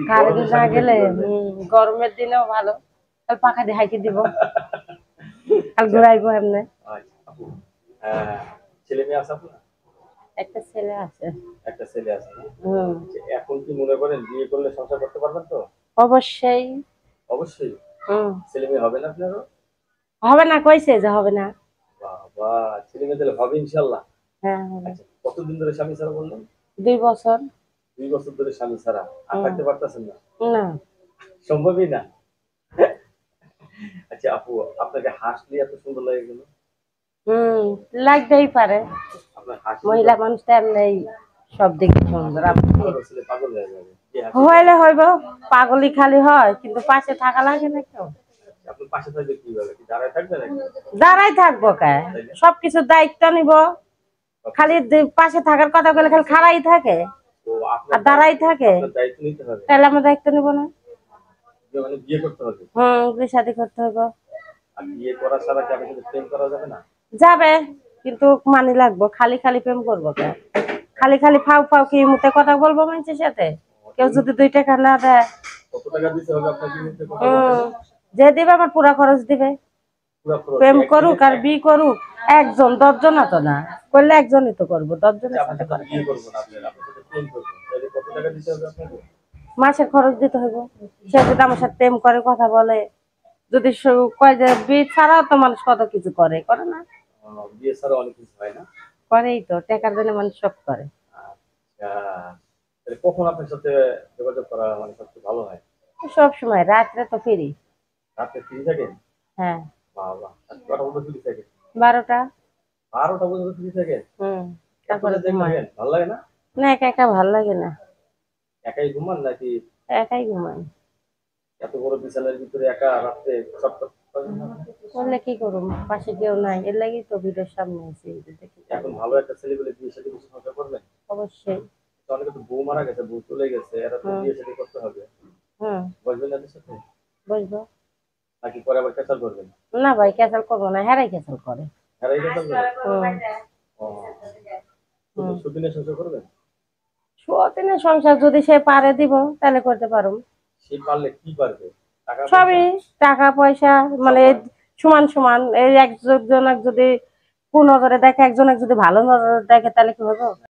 Current না গেলে গরমের দিনেও ভালো, আর পাখা দিয়ে হাইকে দিব আর ঘুরাইবো এমনি। ছেলে মেয়ে আছে আপনার? একটা ছেলে আছে। একটা ছেলে আছে না? এখন কি মনে করেন বিয়ে করলে সংসার করতে পারবেন তো? অবশ্যই। অবশ্যই। ছেলে মেয়ে হবে না আপনারও? হবে না, কইছে যে হবে না। বাবা, ছেলে মেয়ে তাহলে হবে ইনশাল্লাহ। হ্যাঁ হবে। আচ্ছা, কতদিন ধরে স্বামী ছাড়া বললেন? 2 বছর। 2 বছর ধরে স্বামী ছাড়া, আর থাকতে পারতেছেন না? না। সম্ভবই না। আচ্ছা আপু, আপনাকে হাসলে এত সুন্দর লাগে কেন? লাগতেই পারে, আপনার হাসি মহিলা মানুষ তো এমনি সব দিকে সুন্দর। পাগল হয়ে যাবে। হইলে হইব, পাগলই খালি হয় কিন্তু পাশে থাকা লাগে না কেউ। আপনার পাশে থাকবে কিভাবে, কি দাঁড়ায় থাকবে নাকি? দাঁড়াই থাকবো কে, সবকিছুর দায়িত্ব নিব। খালি পাশে থাকার কথা বলে খালি খাড়াই থাকে আর দাঁড়াই থাকে, দায়িত্ব নিতে হবে। তাহলে আমরা দায়িত্ব নিব না। মানে বিয়ে করতে হবে? বিয়ে শাদী করতে হবে। আর বিয়ে করা ছাড়া কি আপনার সাথে প্রেম করা যাবে না? যাবে, কিন্তু মানি লাগবো। খালি খালি প্রেম করবো কে? খালি খালি ফাউ ফাউ কি মুখে কথা বলবো মানুষের সাথে? কেউ যদি 2 টাকা না দেয়, কত টাকা দিতে হবে আপনাকে মুখে কথা বলতে? যে দিবে আমার পুরা খরচ দিবে। প্রেম করুক আর বিয়ে করুক, একজন 10 জন তো না করলে একজনই তো করবো, 10 জনের সাথে বিয়ে করবো না, আপনার সাথে প্রেম করবো, তাহলে কত টাকা দিতে হবে আপনাকে? মাসের খরচ দিতে হবে। সে যদি আমার সাথে প্রেম করে, কথা বলে, যদি কয় যে বিয়ে ছাড়াও তো মানুষ কত কিছু করে, করে না? বিয়ে ছাড়া অনেক কিছু হয় না? করেই তো, টাকার জন্য মানুষ সব করে। আচ্ছা, তাহলে কখন আপনার সাথে যোগাযোগ করা মানে সবচেয়ে ভালো হয়? সব সময়, রাত্রে তো ফিরি। রাতে ফ্রি থাকেন? হ্যাঁ। বাবা, কটা পর্যন্ত ফ্রি থাকেন? 12টা। 12টা পর্যন্ত ফ্রি থাকেন? তারপরে ঘুমাই। ভালো লাগে না? না, একা একা ভাল লাগে না। একাই ঘুমান নাকি? একাই ঘুমাই। এত বড় বিছানার ভিতরে একা রাতে চটপট বললে কি করুম, পাশে কেউ নাই, এর লাগি তো ভিডিওর সামনে আছি। এখন ভালো একটা ছেলে বলে বিয়ে শাদী কিছু সংসার করবেন? অবশ্যই। অনেকে তো বউ মারা গেছে, বউ চলে গেছে, এরা তো বিয়ে শাদী করতে হবে। বসবেন এদের সাথে? বসবো। নাকি পরে আবার ক্যান্সেল করবেন? না ভাই, ক্যান্সেল করবো না, হেরাই ক্যান্সেল করে। হেরাই ক্যান্সেল করে? সুদিনে সংসার করবেন? সুদিনের সংসার যদি সে পারে দিব, তাহলে করতে পারুম। সে পারলে কি পারবে? সবই, টাকা পয়সা মানে সমান সমান। এই একজন যদি কুনজরে দেখে, একজনের যদি ভালো নজরে দেখে, তাহলে কি হবে?